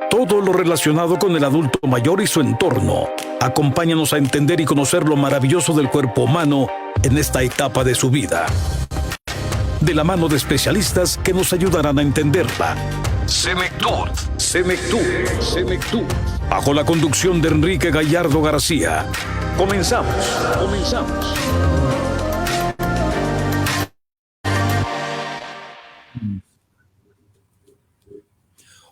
Todo lo relacionado con el adulto mayor y su entorno. Acompáñanos a entender y conocer lo maravilloso del cuerpo humano en esta etapa de su vida. De la mano de especialistas que nos ayudarán a entenderla. Senectud. Bajo la conducción de Enrique Gallardo García. Comenzamos.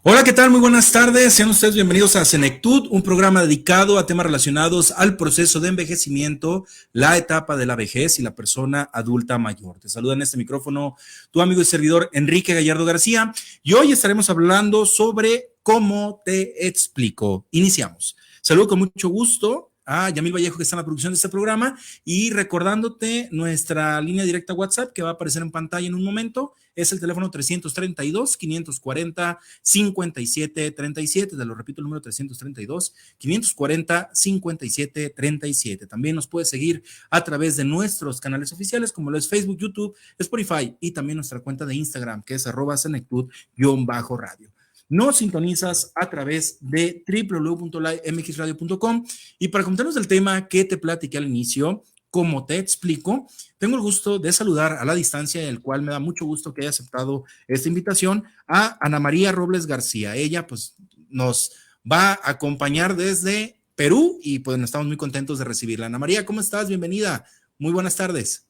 Hola, ¿qué tal? Muy buenas tardes. Sean ustedes bienvenidos a Senectud, un programa dedicado a temas relacionados al proceso de envejecimiento, la etapa de la vejez y la persona adulta mayor. Te saluda en este micrófono tu amigo y servidor Enrique Gallardo García y hoy estaremos hablando sobre cómo te explico. Iniciamos. Saludo con mucho gusto a Yamil Vallejo, que está en la producción de este programa, y recordándote nuestra línea directa WhatsApp que va a aparecer en pantalla en un momento. Es el teléfono 332-540-5737. Te lo repito, el número 332-540-5737. También nos puedes seguir a través de nuestros canales oficiales, como lo es Facebook, YouTube, Spotify y también nuestra cuenta de Instagram, que es @senectud_radio. Nos sintonizas a través de www.mxradio.com. Y para comentarnos del tema que te platiqué al inicio, como te explico, tengo el gusto de saludar a la distancia, el cual me da mucho gusto que haya aceptado esta invitación, a Ana María Robles García. Ella pues nos va a acompañar desde Perú y pues estamos muy contentos de recibirla. Ana María, ¿cómo estás? Bienvenida. Muy buenas tardes.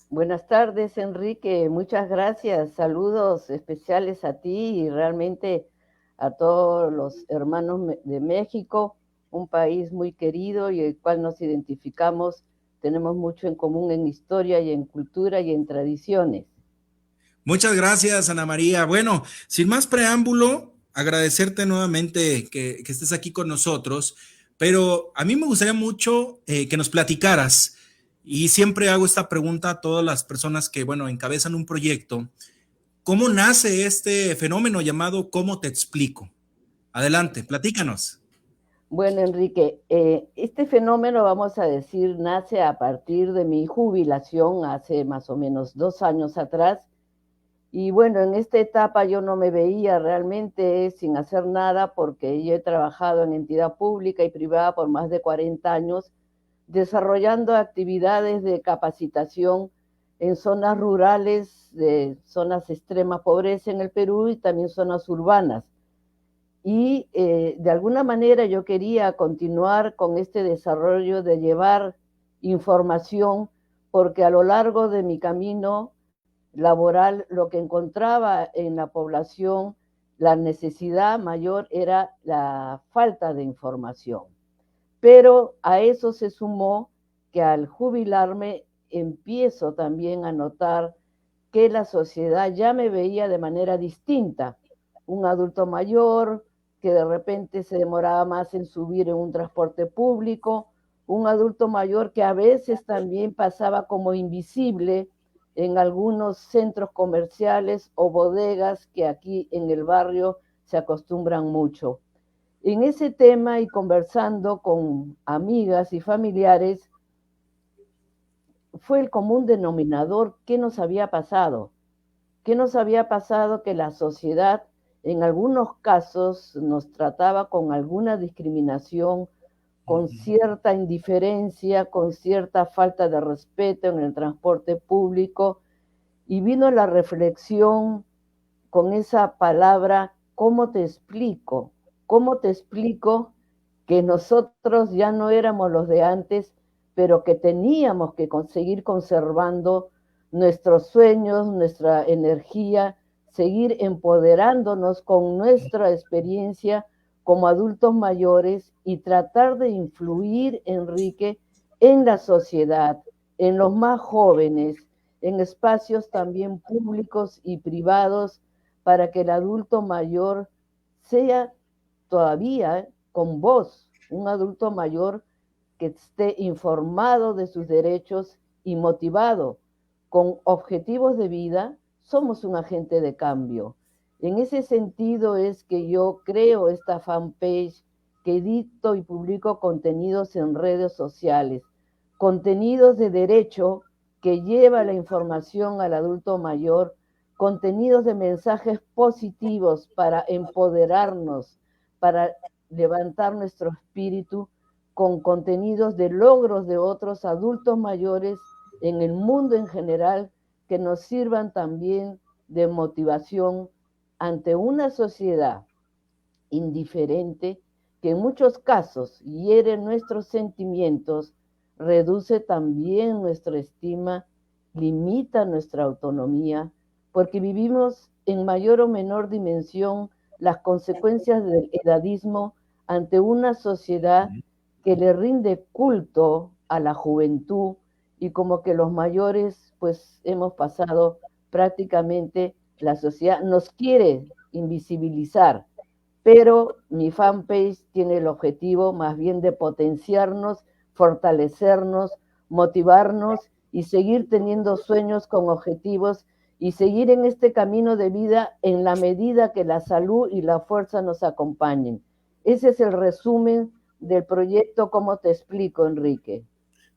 Buenas tardes, Enrique. Muchas gracias. Saludos especiales a ti y realmente a todos los hermanos de México, un país muy querido y el cual nos identificamos. Tenemos mucho en común en historia y en cultura y en tradiciones. Muchas gracias, Ana María. Bueno, sin más preámbulo, agradecerte nuevamente que estés aquí con nosotros, pero a mí me gustaría mucho que nos platicaras, y siempre hago esta pregunta a todas las personas que, bueno, encabezan un proyecto. ¿Cómo nace este fenómeno llamado ¿Cómo te explico? Adelante, platícanos. Bueno, Enrique, este fenómeno, vamos a decir, nace a partir de mi jubilación hace más o menos 2 años atrás. Y bueno, en esta etapa yo no me veía realmente sin hacer nada porque yo he trabajado en entidad pública y privada por más de 40 años, desarrollando actividades de capacitación en zonas rurales, de zonas de extrema pobreza en el Perú y también zonas urbanas. Y de alguna manera yo quería continuar con este desarrollo de llevar información porque a lo largo de mi camino laboral, lo que encontraba en la población, la necesidad mayor era la falta de información. Pero a eso se sumó que al jubilarme empiezo también a notar que la sociedad ya me veía de manera distinta. Un adulto mayor que de repente se demoraba más en subir en un transporte público, un adulto mayor que a veces también pasaba como invisible en algunos centros comerciales o bodegas que aquí en el barrio se acostumbran mucho. En ese tema y conversando con amigas y familiares, fue el común denominador qué nos había pasado. ¿Qué nos había pasado? Que la sociedad en algunos casos nos trataba con alguna discriminación, con cierta indiferencia, con cierta falta de respeto en el transporte público, y vino la reflexión con esa palabra, ¿cómo te explico? ¿Cómo te explico que nosotros ya no éramos los de antes, pero que teníamos que seguir conservando nuestros sueños, nuestra energía, seguir empoderándonos con nuestra experiencia como adultos mayores y tratar de influir, Enrique, en la sociedad, en los más jóvenes, en espacios también públicos y privados, para que el adulto mayor sea todavía con voz, un adulto mayor que esté informado de sus derechos y motivado con objetivos de vida. Somos un agente de cambio. En ese sentido es que yo creo esta fanpage, que edito y publico contenidos en redes sociales, contenidos de derecho que lleva la información al adulto mayor, contenidos de mensajes positivos para empoderarnos, para levantar nuestro espíritu con contenidos de logros de otros adultos mayores en el mundo en general que nos sirvan también de motivación ante una sociedad indiferente que en muchos casos hiere nuestros sentimientos, reduce también nuestra estima, limita nuestra autonomía, porque vivimos en mayor o menor dimensión las consecuencias del edadismo ante una sociedad que le rinde culto a la juventud y como que los mayores pues hemos pasado prácticamente, la sociedad nos quiere invisibilizar, pero mi fanpage tiene el objetivo más bien de potenciarnos, fortalecernos, motivarnos y seguir teniendo sueños con objetivos y seguir en este camino de vida en la medida que la salud y la fuerza nos acompañen. Ese es el resumen del proyecto. ¿Cómo te explico, Enrique?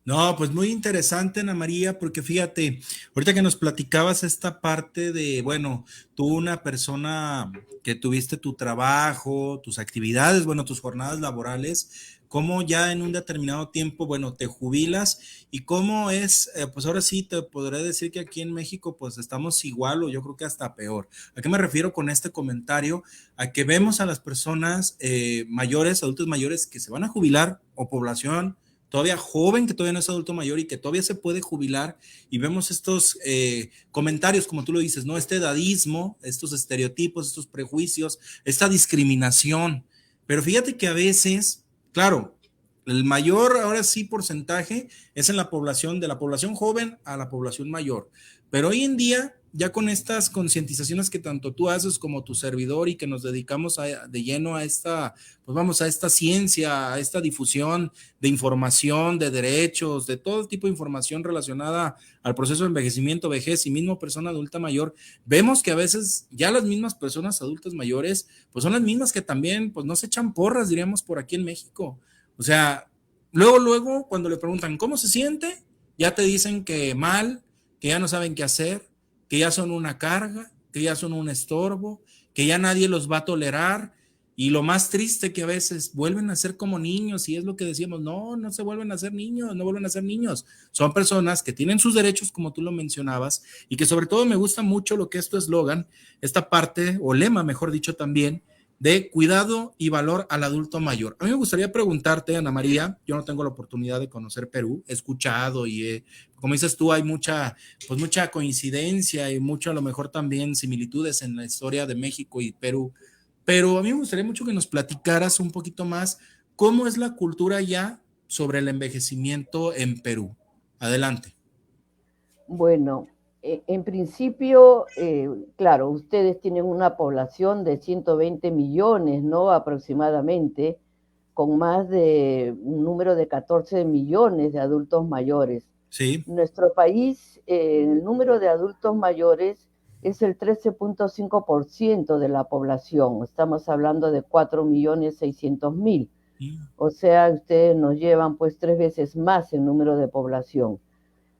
No, pues muy interesante, Ana María, porque fíjate, ahorita que nos platicabas esta parte de, bueno, tú una persona que tuviste tu trabajo, tus actividades, bueno, tus jornadas laborales, cómo ya en un determinado tiempo, bueno, te jubilas y cómo es, pues ahora sí te podré decir que aquí en México pues estamos igual o yo creo que hasta peor. ¿A qué me refiero con este comentario? A que vemos a las personas mayores, adultos mayores que se van a jubilar o población todavía joven, que todavía no es adulto mayor y que todavía se puede jubilar, y vemos estos comentarios, como tú lo dices, ¿no? Este edadismo, estos estereotipos, estos prejuicios, esta discriminación. Pero fíjate que a veces, claro, el mayor, ahora sí, porcentaje es en la población, de la población joven a la población mayor. Pero hoy en día, ya con estas concientizaciones que tanto tú haces como tu servidor y que nos dedicamos de lleno a esta, pues vamos, a esta ciencia, a esta difusión de información, de derechos, de todo tipo de información relacionada al proceso de envejecimiento, vejez y mismo persona adulta mayor, vemos que a veces ya las mismas personas adultas mayores, pues son las mismas que también, pues no se echan porras, diríamos por aquí en México. O sea, luego, cuando le preguntan cómo se siente, ya te dicen que mal, que ya no saben qué hacer, que ya son una carga, que ya son un estorbo, que ya nadie los va a tolerar. Y lo más triste que a veces vuelven a ser como niños, y es lo que decíamos, no se vuelven a ser niños, no vuelven a ser niños. Son personas que tienen sus derechos, como tú lo mencionabas, y que sobre todo me gusta mucho lo que es tu eslogan, esta parte, o lema, mejor dicho también, de cuidado y valor al adulto mayor. A mí me gustaría preguntarte, Ana María, yo no tengo la oportunidad de conocer Perú, he escuchado y como dices tú, hay mucha coincidencia y mucho a lo mejor también similitudes en la historia de México y Perú, pero a mí me gustaría mucho que nos platicaras un poquito más cómo es la cultura ya sobre el envejecimiento en Perú. Adelante. Bueno, en principio, claro, ustedes tienen una población de 120 millones, ¿no? Aproximadamente, con más de un número de 14 millones de adultos mayores. Sí. Nuestro país, el número de adultos mayores es el 13.5% de la población. Estamos hablando de 4.600.000. O sea, ustedes nos llevan pues 3 veces más el número de población.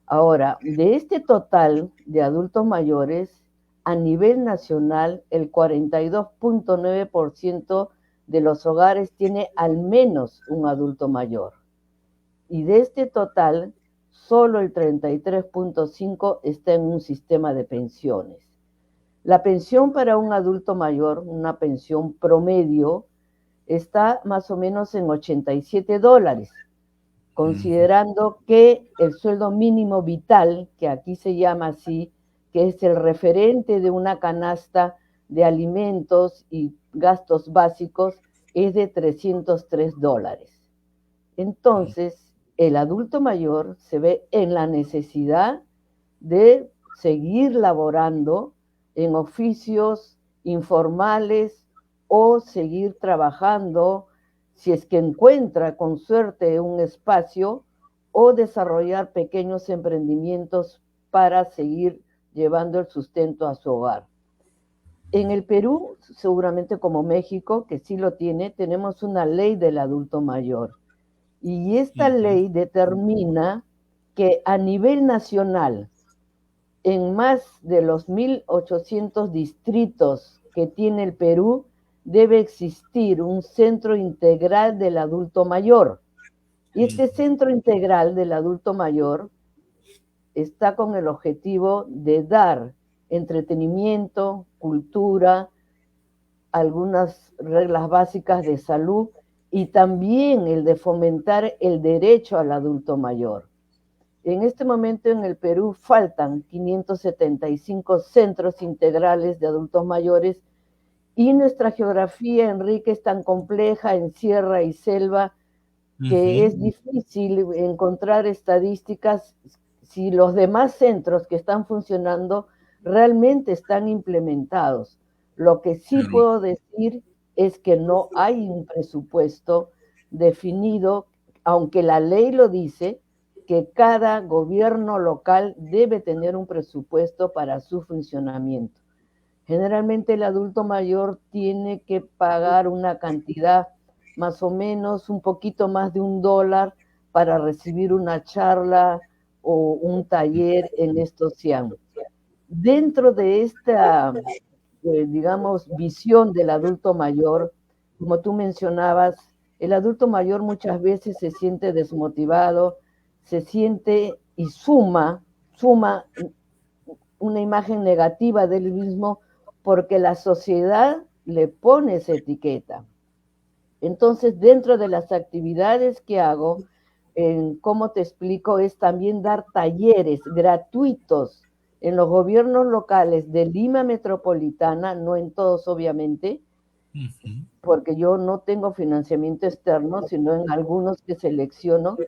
Ahora, de este total de adultos mayores, a nivel nacional, el 42.9% de los hogares tiene al menos un adulto mayor. Y de este total, solo el 33.5% está en un sistema de pensiones. La pensión para un adulto mayor, una pensión promedio, está más o menos en $87, considerando que el sueldo mínimo vital, que aquí se llama así, que es el referente de una canasta de alimentos y gastos básicos, es de $303. Entonces, el adulto mayor se ve en la necesidad de seguir laborando en oficios informales o seguir trabajando si es que encuentra con suerte un espacio, o desarrollar pequeños emprendimientos para seguir llevando el sustento a su hogar. En el Perú, seguramente como México, que sí lo tiene, tenemos una ley del adulto mayor. Y esta ley determina que a nivel nacional, en más de los 1.800 distritos que tiene el Perú, debe existir un centro integral del adulto mayor. Y este centro integral del adulto mayor está con el objetivo de dar entretenimiento, cultura, algunas reglas básicas de salud y también el de fomentar el derecho al adulto mayor. En este momento en el Perú faltan 575 centros integrales de adultos mayores y nuestra geografía, Enrique, es tan compleja en sierra y selva que es difícil encontrar estadísticas si los demás centros que están funcionando realmente están implementados. Lo que sí puedo decir es que no hay un presupuesto definido, aunque la ley lo dice, que cada gobierno local debe tener un presupuesto para su funcionamiento. Generalmente el adulto mayor tiene que pagar una cantidad más o menos un poquito más de $1 para recibir una charla o un taller en estos CIAM. Dentro de esta, digamos, visión del adulto mayor, como tú mencionabas, el adulto mayor muchas veces se siente desmotivado, se siente y suma una imagen negativa del mismo porque la sociedad le pone esa etiqueta. Entonces, dentro de las actividades que hago, ¿cómo te explico? Es también dar talleres gratuitos en los gobiernos locales de Lima Metropolitana, no en todos obviamente, porque yo no tengo financiamiento externo, sino en algunos que selecciono,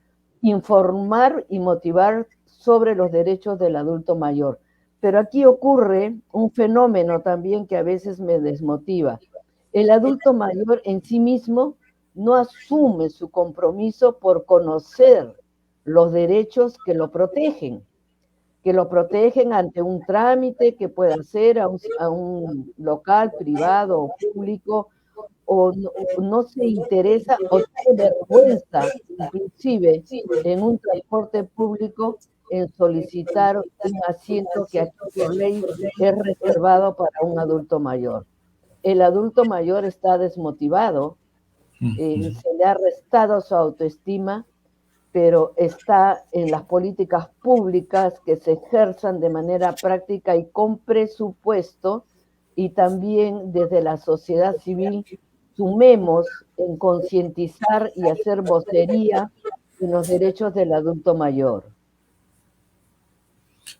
informar y motivar sobre los derechos del adulto mayor. Pero aquí ocurre un fenómeno también que a veces me desmotiva. El adulto mayor en sí mismo no asume su compromiso por conocer los derechos que lo protegen ante un trámite que pueda hacer a un local privado o público, o no se interesa o tiene vergüenza, inclusive en un transporte público, en solicitar un asiento que aquí por ley es reservado para un adulto mayor. El adulto mayor está desmotivado, se le ha restado su autoestima, pero está en las políticas públicas que se ejerzan de manera práctica y con presupuesto, y también desde la sociedad civil sumemos en concientizar y hacer vocería en los derechos del adulto mayor.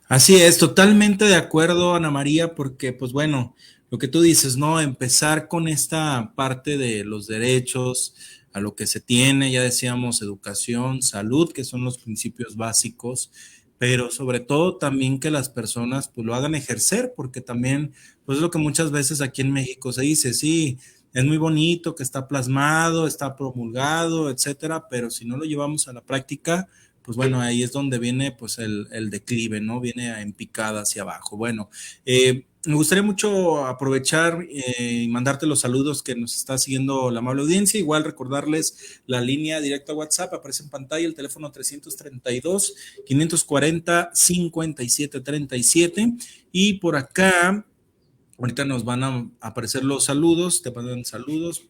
Así es, totalmente de acuerdo, Ana María, porque pues bueno, lo que tú dices, ¿no? Empezar con esta parte de los derechos, a lo que se tiene, ya decíamos, educación, salud, que son los principios básicos, pero sobre todo también que las personas pues lo hagan ejercer, porque también, pues es lo que muchas veces aquí en México se dice, sí, es muy bonito que está plasmado, está promulgado, etcétera, pero si no lo llevamos a la práctica, pues bueno, ahí es donde viene pues el declive, ¿no? Viene en picada hacia abajo. Bueno, me gustaría mucho aprovechar y mandarte los saludos que nos está siguiendo la amable audiencia. Igual recordarles la línea directa a WhatsApp, aparece en pantalla el teléfono 332-540-5737. Y por acá, ahorita nos van a aparecer los saludos, te mandan saludos,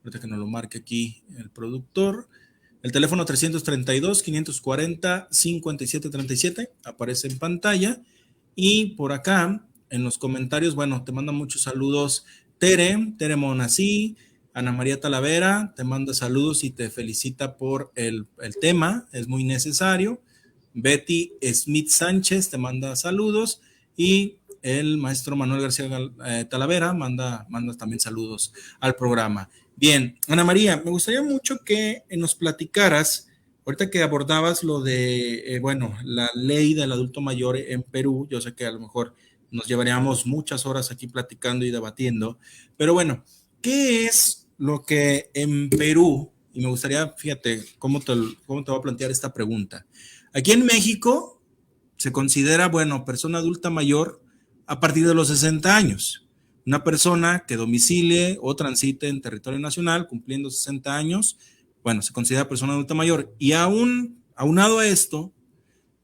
ahorita que nos lo marque aquí el productor. El teléfono 332-540-5737 aparece en pantalla. Y por acá, en los comentarios, bueno, te manda muchos saludos Tere Monasí, Ana María Talavera, te manda saludos y te felicita por el tema, es muy necesario. Betty Smith Sánchez te manda saludos y el maestro Manuel García Talavera manda también saludos al programa. Bien, Ana María, me gustaría mucho que nos platicaras, ahorita que abordabas lo de, bueno, la ley del adulto mayor en Perú. Yo sé que a lo mejor nos llevaríamos muchas horas aquí platicando y debatiendo, pero bueno, ¿qué es lo que en Perú? Y me gustaría, fíjate, cómo te voy a plantear esta pregunta. Aquí en México se considera, bueno, persona adulta mayor a partir de los 60 años. Una persona que domicilie o transite en territorio nacional cumpliendo 60 años, bueno, se considera persona adulta mayor. Y aunado a esto,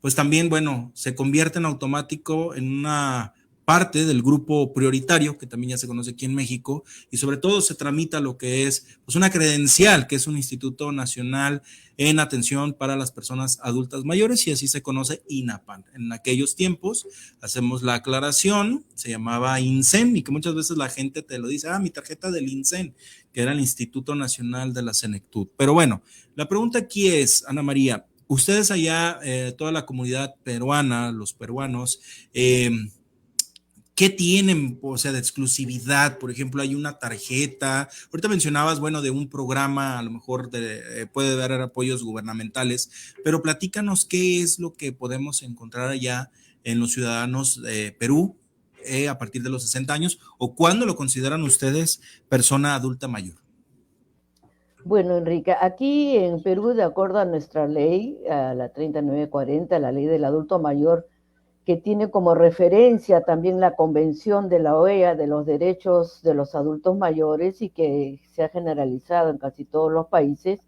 pues también, bueno, se convierte en automático en una parte del grupo prioritario, que también ya se conoce aquí en México, y sobre todo se tramita lo que es pues, una credencial, que es un Instituto Nacional en Atención para las Personas Adultas Mayores, y así se conoce INAPAM. En aquellos tiempos, hacemos la aclaración, se llamaba INSEN, y que muchas veces la gente te lo dice, mi tarjeta del INSEN, que era el Instituto Nacional de la Senectud. Pero bueno, la pregunta aquí es, Ana María, ustedes allá, toda la comunidad peruana, los peruanos, ¿qué tienen, o sea, de exclusividad? Por ejemplo, hay una tarjeta, ahorita mencionabas, bueno, de un programa, a lo mejor puede dar apoyos gubernamentales, pero platícanos qué es lo que podemos encontrar allá en los ciudadanos de Perú a partir de los 60 años, o cuándo lo consideran ustedes persona adulta mayor. Bueno, Enrique, aquí en Perú, de acuerdo a nuestra ley, a la 3940, la ley del adulto mayor, que tiene como referencia también la Convención de la OEA de los Derechos de los Adultos Mayores y que se ha generalizado en casi todos los países,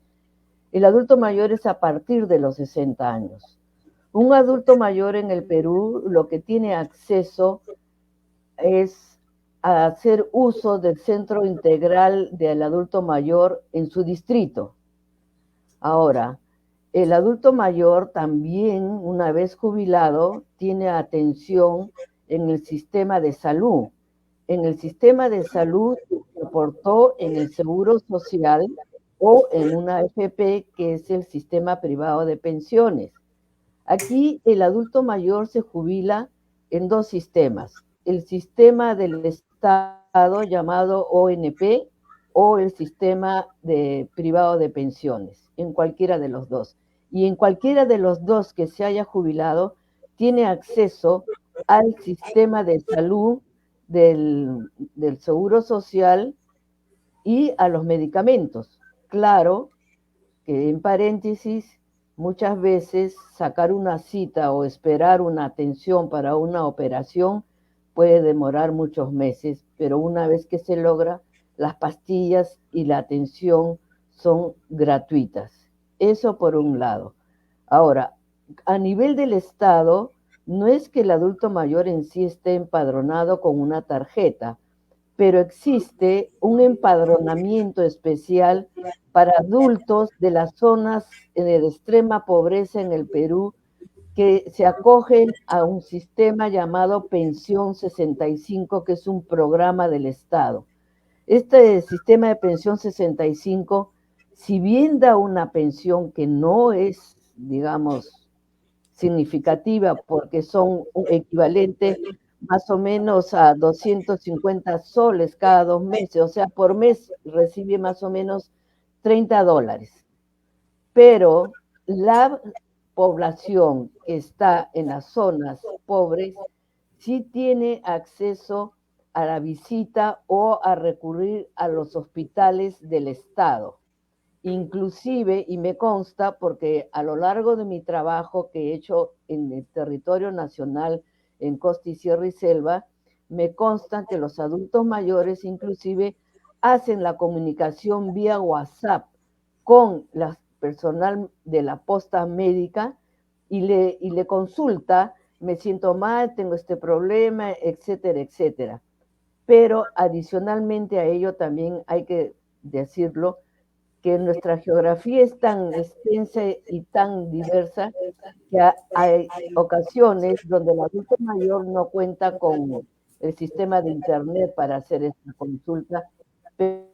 el adulto mayor es a partir de los 60 años. Un adulto mayor en el Perú lo que tiene acceso es a hacer uso del Centro Integral del Adulto Mayor en su distrito. Ahora, el adulto mayor también, una vez jubilado, tiene atención en el sistema de salud. En el sistema de salud se aportó en el Seguro Social o en una AFP, que es el sistema privado de pensiones. Aquí el adulto mayor se jubila en dos sistemas. El sistema del Estado llamado ONP o el sistema privado de pensiones, en cualquiera de los dos. Y en cualquiera de los dos que se haya jubilado, tiene acceso al sistema de salud del Seguro Social y a los medicamentos. Claro que en paréntesis, muchas veces sacar una cita o esperar una atención para una operación puede demorar muchos meses, pero una vez que se logra, las pastillas y la atención son gratuitas. Eso por un lado. Ahora, a nivel del Estado, no es que el adulto mayor en sí esté empadronado con una tarjeta, pero existe un empadronamiento especial para adultos de las zonas de extrema pobreza en el Perú que se acogen a un sistema llamado Pensión 65, que es un programa del Estado. Este sistema de Pensión 65, si bien da una pensión que no es, digamos, significativa, porque son equivalentes más o menos a 250 soles cada 2 meses, o sea, por mes recibe más o menos $30. Pero la población que está en las zonas pobres sí tiene acceso a la visita o a recurrir a los hospitales del Estado. Inclusive, y me consta porque a lo largo de mi trabajo que he hecho en el territorio nacional, en Costa y Sierra y Selva, me consta que los adultos mayores inclusive hacen la comunicación vía WhatsApp con la personal de la posta médica y le consulta, me siento mal, tengo este problema, etcétera, etcétera. Pero adicionalmente a ello también hay que decirlo, que nuestra geografía es tan extensa y tan diversa que hay ocasiones donde el adulto mayor no cuenta con el sistema de internet para hacer esta consulta,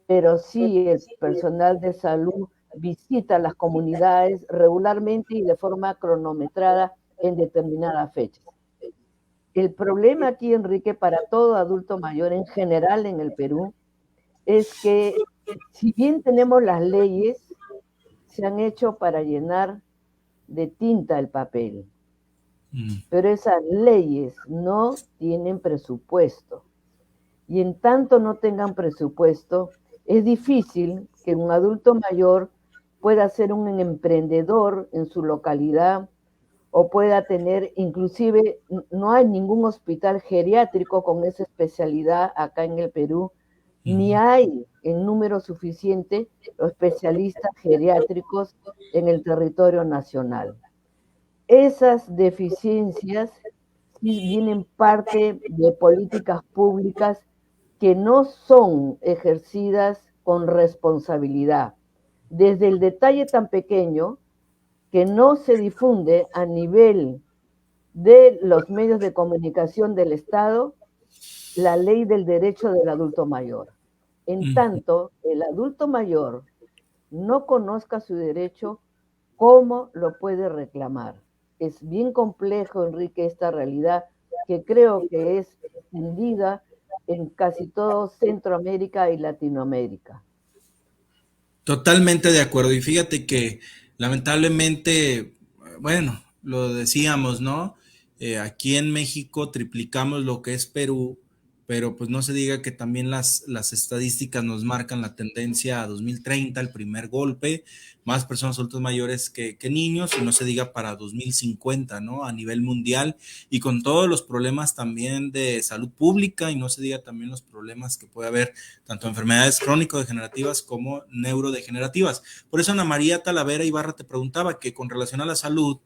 pero sí el personal de salud visita las comunidades regularmente y de forma cronometrada en determinadas fechas. El problema aquí, Enrique, para todo adulto mayor en general en el Perú, es que si bien tenemos las leyes, se han hecho para llenar de tinta el papel, pero esas leyes no tienen presupuesto. Y en tanto no tengan presupuesto, es difícil que un adulto mayor pueda ser un emprendedor en su localidad o pueda tener, inclusive no hay ningún hospital geriátrico con esa especialidad acá en el Perú, ni hay en número suficiente los especialistas geriátricos en el territorio nacional. Esas deficiencias sí vienen parte de políticas públicas que no son ejercidas con responsabilidad. Desde el detalle tan pequeño que no se difunde a nivel de los medios de comunicación del Estado la ley del derecho del adulto mayor. En Ujú. tanto, el adulto mayor no conozca su derecho, ¿cómo lo puede reclamar? Es bien complejo, Enrique, esta realidad que creo que es extendida en casi todo Centroamérica y Latinoamérica. Totalmente de acuerdo. Y fíjate que lamentablemente, bueno, lo decíamos, ¿no? Aquí en México triplicamos lo que es Perú, pero pues no se diga que también las estadísticas nos marcan la tendencia a 2030, el primer golpe, más personas adultos mayores que niños, y no se diga para 2050, ¿no? A nivel mundial, y con todos los problemas también de salud pública, y no se diga también los problemas que puede haber tanto enfermedades crónico-degenerativas como neurodegenerativas. Por eso Ana María Talavera Ibarra te preguntaba que con relación a la salud,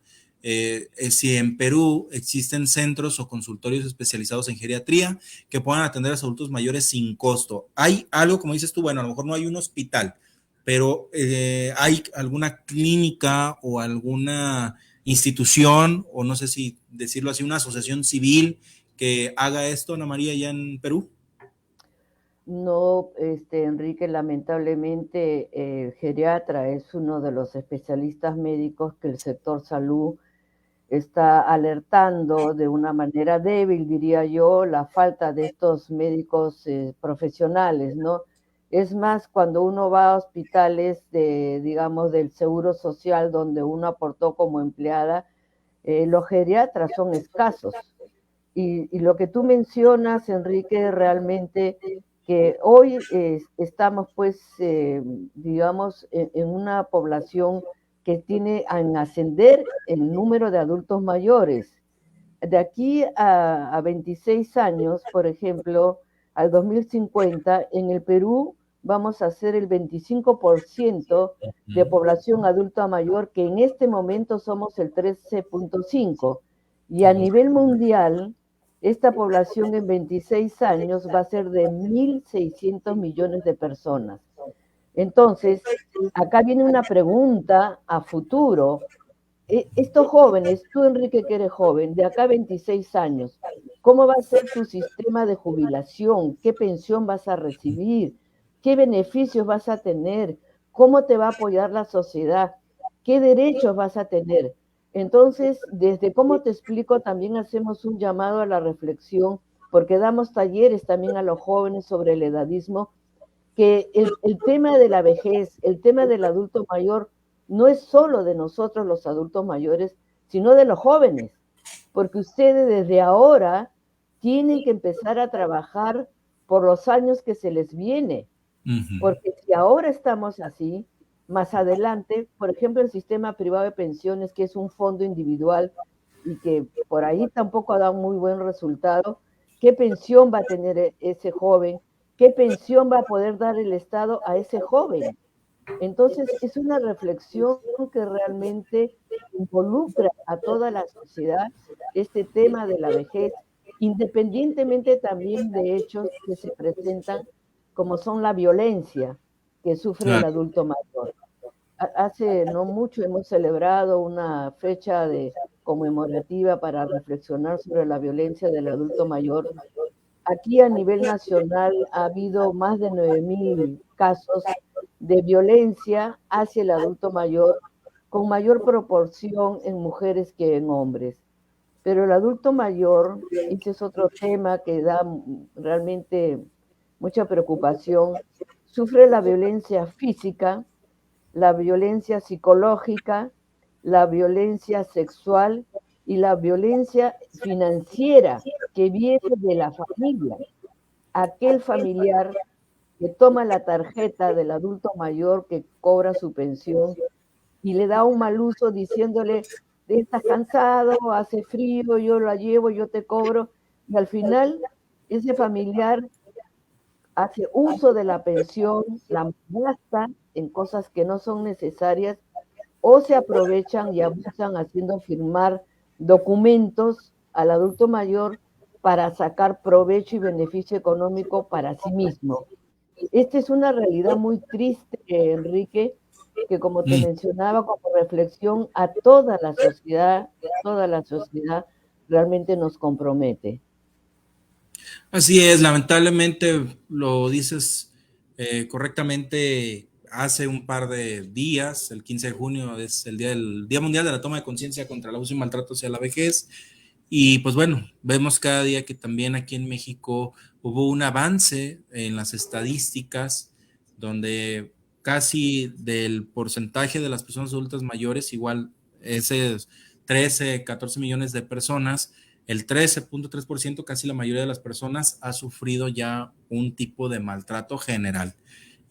si en Perú existen centros o consultorios especializados en geriatría que puedan atender a los adultos mayores sin costo. Hay algo, como dices tú, bueno, a lo mejor no hay un hospital, pero hay alguna clínica o alguna institución, o no sé si decirlo así, una asociación civil que haga esto, Ana María, allá en Perú. No, Enrique, lamentablemente el geriatra es uno de los especialistas médicos que el sector salud está alertando de una manera débil, diría yo, la falta de estos médicos profesionales, ¿no? Es más, cuando uno va a hospitales de, digamos, del Seguro Social, donde uno aportó como empleada, los geriatras son escasos. Y lo que tú mencionas, Enrique, realmente que hoy estamos, pues, digamos, en una población que tiene en ascender el número de adultos mayores. De aquí a 26 años, por ejemplo, al 2050, en el Perú vamos a ser el 25% de población adulta mayor, que en este momento somos el 13.5. Y a nivel mundial, esta población en 26 años va a ser de 1.600 millones de personas. Entonces, acá viene una pregunta a futuro. Estos jóvenes, tú Enrique que eres joven, de acá a 26 años, ¿cómo va a ser tu sistema de jubilación? ¿Qué pensión vas a recibir? ¿Qué beneficios vas a tener? ¿Cómo te va a apoyar la sociedad? ¿Qué derechos vas a tener? Entonces, desde cómo te explico, también hacemos un llamado a la reflexión, porque damos talleres también a los jóvenes sobre el edadismo, que el tema de la vejez, el tema del adulto mayor, no es solo de nosotros los adultos mayores, sino de los jóvenes, porque ustedes desde ahora tienen que empezar a trabajar por los años que se les viene, Uh-huh. porque si ahora estamos así, más adelante, por ejemplo, el sistema privado de pensiones, que es un fondo individual y que por ahí tampoco ha dado muy buen resultado, ¿qué pensión va a tener ese joven? ¿Qué pensión va a poder dar el Estado a ese joven? Entonces, es una reflexión que realmente involucra a toda la sociedad este tema de la vejez, independientemente también de hechos que se presentan como son la violencia que sufre el Claro. adulto mayor. Hace no mucho hemos celebrado una fecha conmemorativa para reflexionar sobre la violencia del adulto mayor. Aquí a nivel nacional ha habido más de 9.000 casos de violencia hacia el adulto mayor, con mayor proporción en mujeres que en hombres. Pero el adulto mayor, ese es otro tema que da realmente mucha preocupación, sufre la violencia física, la violencia psicológica, la violencia sexual y la violencia financiera que viene de la familia. Aquel familiar que toma la tarjeta del adulto mayor que cobra su pensión y le da un mal uso diciéndole, estás cansado, hace frío, yo la llevo, yo te cobro, y al final ese familiar hace uso de la pensión, la gasta en cosas que no son necesarias o se aprovechan y abusan haciendo firmar documentos al adulto mayor para sacar provecho y beneficio económico para sí mismo. Esta es una realidad muy triste, Enrique, que como te Mm. mencionaba, como reflexión a toda la sociedad realmente nos compromete. Así es, lamentablemente lo dices correctamente. Hace un par de días, el 15 de junio, es el Día Mundial de la Toma de Conciencia contra el Abuso y Maltrato hacia la Vejez. Y pues bueno, vemos cada día que también aquí en México hubo un avance en las estadísticas, donde casi del porcentaje de las personas adultas mayores, igual ese 13, 14 millones de personas, el 13.3%, casi la mayoría de las personas, ha sufrido ya un tipo de maltrato general.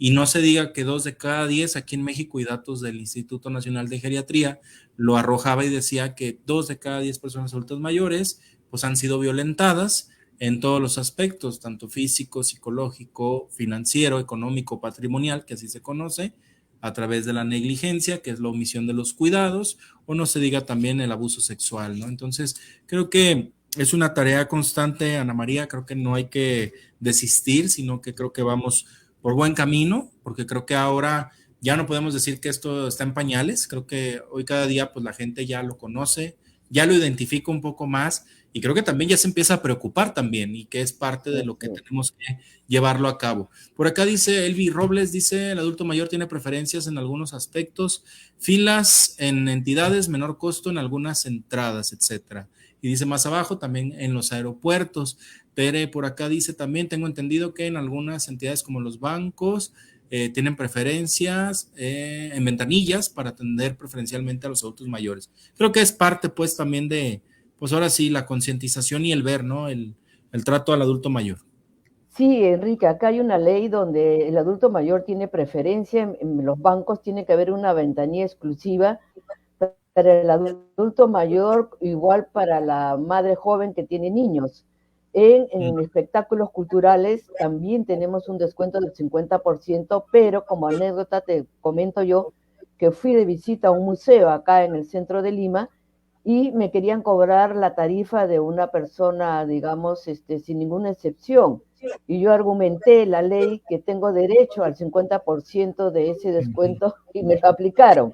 Y no se diga que 2 de cada 10 aquí en México, y datos del Instituto Nacional de Geriatría lo arrojaba y decía que 2 de cada 10 personas adultas mayores pues han sido violentadas en todos los aspectos, tanto físico, psicológico, financiero, económico, patrimonial, que así se conoce, a través de la negligencia, que es la omisión de los cuidados, o no se diga también el abuso sexual, ¿no? Entonces, creo que es una tarea constante, Ana María. Creo que no hay que desistir, sino que creo que vamos por buen camino, porque creo que ahora ya no podemos decir que esto está en pañales. Creo que hoy cada día pues la gente ya lo conoce, ya lo identifica un poco más, y creo que también ya se empieza a preocupar también, y que es parte de lo que tenemos que llevarlo a cabo. Por acá dice Elvi Robles, dice: el adulto mayor tiene preferencias en algunos aspectos, filas en entidades, menor costo en algunas entradas, etcétera. Y dice más abajo, también en los aeropuertos. Tere por acá dice también: tengo entendido que en algunas entidades como los bancos tienen preferencias en ventanillas para atender preferencialmente a los adultos mayores. Creo que es parte pues también de, pues ahora sí, la concientización y el ver, ¿no? El trato al adulto mayor. Sí, Enrique, acá hay una ley donde el adulto mayor tiene preferencia, en los bancos tiene que haber una ventanilla exclusiva para el adulto mayor, igual para la madre joven que tiene niños. En espectáculos culturales también tenemos un descuento del 50%, pero como anécdota te comento yo que fui de visita a un museo acá en el centro de Lima y me querían cobrar la tarifa de una persona, digamos, sin ninguna excepción. Y yo argumenté la ley que tengo derecho al 50% de ese descuento y me lo aplicaron.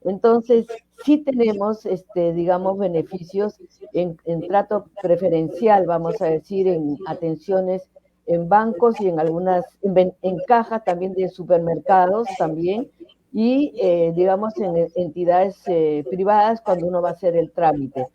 Entonces, sí tenemos, digamos, beneficios en trato preferencial, vamos a decir, en atenciones en bancos y en algunas, en cajas también de supermercados también, y, digamos, en entidades privadas cuando uno va a hacer el trámite.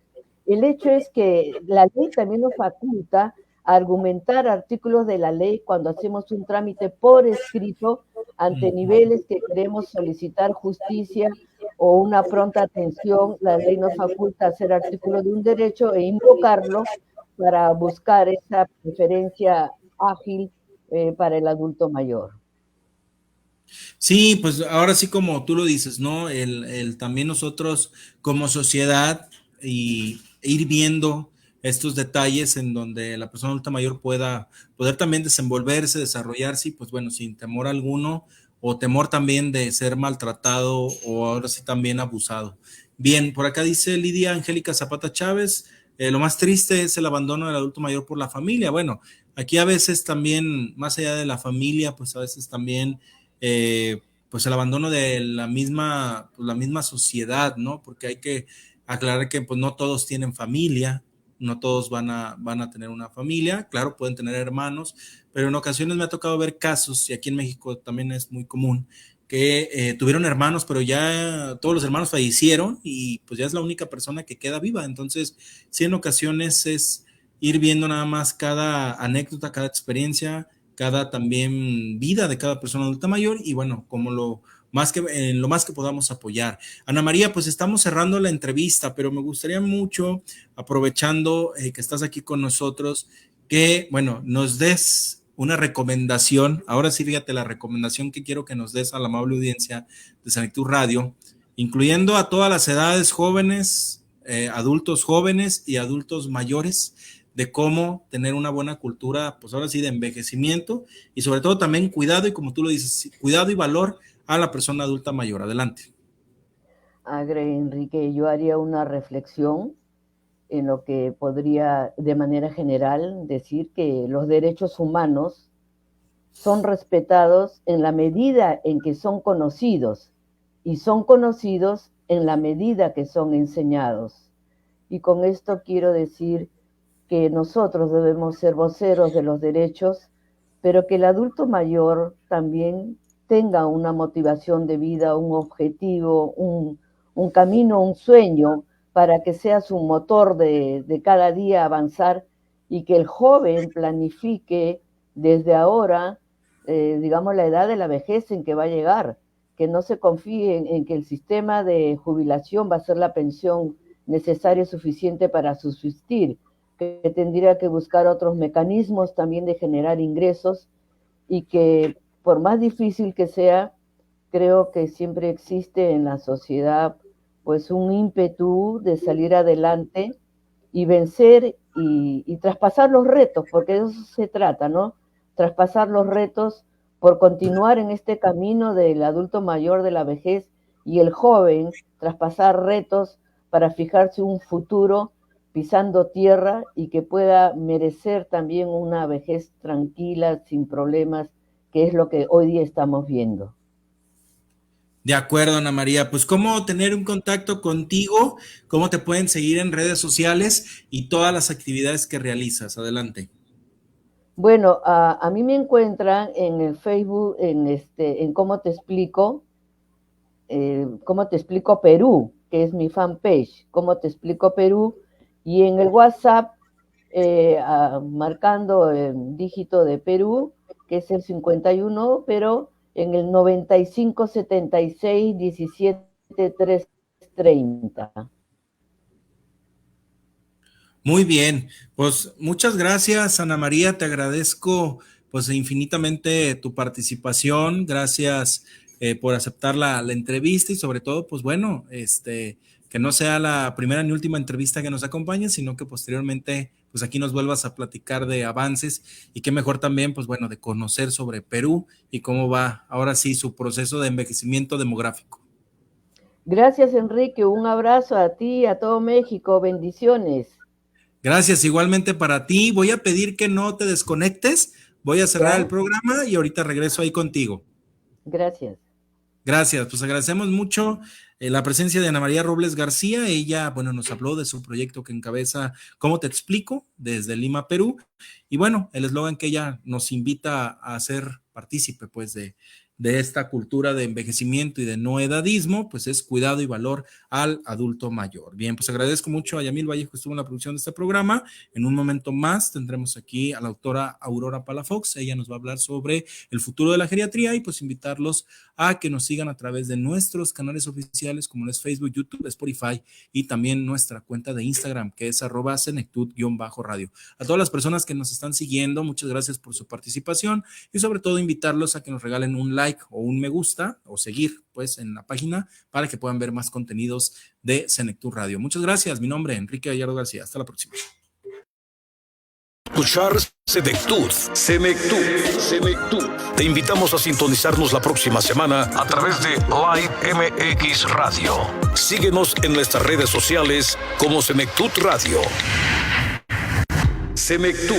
El hecho es que la ley también nos faculta argumentar artículos de la ley cuando hacemos un trámite por escrito ante niveles que queremos solicitar justicia o una pronta atención. La ley nos faculta hacer artículo de un derecho e invocarlo para buscar esa preferencia ágil para el adulto mayor. Sí, pues ahora sí, como tú lo dices, ¿no? También nosotros como sociedad, y ir viendo estos detalles en donde la persona adulta mayor poder también desenvolverse, desarrollarse, y pues bueno, sin temor alguno, o temor también de ser maltratado, o ahora sí también abusado. Bien, por acá dice Lidia Angélica Zapata Chávez: lo más triste es el abandono del adulto mayor por la familia. Bueno, aquí a veces también, más allá de la familia, pues a veces también pues el abandono de pues la misma sociedad, ¿no? Porque hay que aclarar que pues no todos tienen familia, no todos van a tener una familia. Claro, pueden tener hermanos, pero en ocasiones me ha tocado ver casos, y aquí en México también es muy común, que tuvieron hermanos, pero ya todos los hermanos fallecieron, y pues ya es la única persona que queda viva. Entonces, sí, en ocasiones es ir viendo nada más cada anécdota, cada experiencia, cada también vida de cada persona adulta mayor, y bueno, como lo más que podamos apoyar. Ana María, pues estamos cerrando la entrevista, pero me gustaría mucho, aprovechando que estás aquí con nosotros, que bueno, nos des una recomendación. Ahora sí, fíjate, la recomendación que quiero que nos des a la amable audiencia de Senectud Radio, incluyendo a todas las edades, jóvenes, adultos jóvenes y adultos mayores, de cómo tener una buena cultura, pues ahora sí, de envejecimiento, y sobre todo también cuidado, y como tú lo dices, cuidado y valor a la persona adulta mayor. Adelante. Agre, Enrique, yo haría una reflexión en lo que podría de manera general decir que los derechos humanos son respetados en la medida en que son conocidos, y son conocidos en la medida que son enseñados. Y con esto quiero decir que nosotros debemos ser voceros de los derechos, pero que el adulto mayor también tenga una motivación de vida, un objetivo, un camino, un sueño, para que sea su motor de cada día avanzar, y que el joven planifique desde ahora, digamos, la edad de la vejez en que va a llegar, que no se confíe en que el sistema de jubilación va a ser la pensión necesaria y suficiente para subsistir, que tendría que buscar otros mecanismos también de generar ingresos, y que por más difícil que sea, creo que siempre existe en la sociedad pues un ímpetu de salir adelante y vencer y traspasar los retos, porque de eso se trata, ¿no? Traspasar los retos por continuar en este camino del adulto mayor, de la vejez, y el joven traspasar retos para fijarse un futuro pisando tierra y que pueda merecer también una vejez tranquila, sin problemas, que es lo que hoy día estamos viendo. De acuerdo, Ana María. Pues, ¿cómo tener un contacto contigo? ¿Cómo te pueden seguir en redes sociales y todas las actividades que realizas? Adelante. Bueno, a mí me encuentran en el Facebook, en ¿Cómo te explico? ¿Cómo te explico Perú? Que es mi fanpage, ¿Cómo te explico Perú? Y en el WhatsApp, marcando el dígito de Perú, que es el 51, pero en el 95 76 17 330. Muy bien, pues muchas gracias, Ana María, te agradezco pues infinitamente tu participación, gracias por aceptar la entrevista, y sobre todo, pues bueno, que no sea la primera ni última entrevista que nos acompañe, sino que posteriormente pues aquí nos vuelvas a platicar de avances, y qué mejor también, pues bueno, de conocer sobre Perú y cómo va ahora sí su proceso de envejecimiento demográfico. Gracias, Enrique, un abrazo a ti y a todo México, bendiciones. Gracias, igualmente para ti. Voy a pedir que no te desconectes, voy a cerrar ¿Ya? el programa y ahorita regreso ahí contigo. Gracias. Gracias, pues agradecemos mucho la presencia de Ana María Robles García. Ella, bueno, nos habló de su proyecto que encabeza ¿Cómo te explico? Desde Lima, Perú. Y bueno, el eslogan que ella nos invita a ser partícipe, pues, de esta cultura de envejecimiento y de no edadismo, pues es cuidado y valor al adulto mayor. Bien, pues agradezco mucho a Yamil Vallejo, que estuvo en la producción de este programa. En un momento más tendremos aquí a la doctora Aurora Palafox. Ella nos va a hablar sobre el futuro de la geriatría, y pues invitarlos a que nos sigan a través de nuestros canales oficiales, como es Facebook, YouTube, Spotify, y también nuestra cuenta de Instagram, que es @senectud_radio. A todas las personas que nos están siguiendo, muchas gracias por su participación, y sobre todo invitarlos a que nos regalen un like o un me gusta, o seguir pues en la página, para que puedan ver más contenidos de Senectud Radio. Muchas gracias. Mi nombre es Enrique Gallardo García. Hasta la próxima. Escuchar Senectud. Te invitamos a sintonizarnos la próxima semana a través de Live MX Radio. Síguenos en nuestras redes sociales como Senectud Radio. Senectud.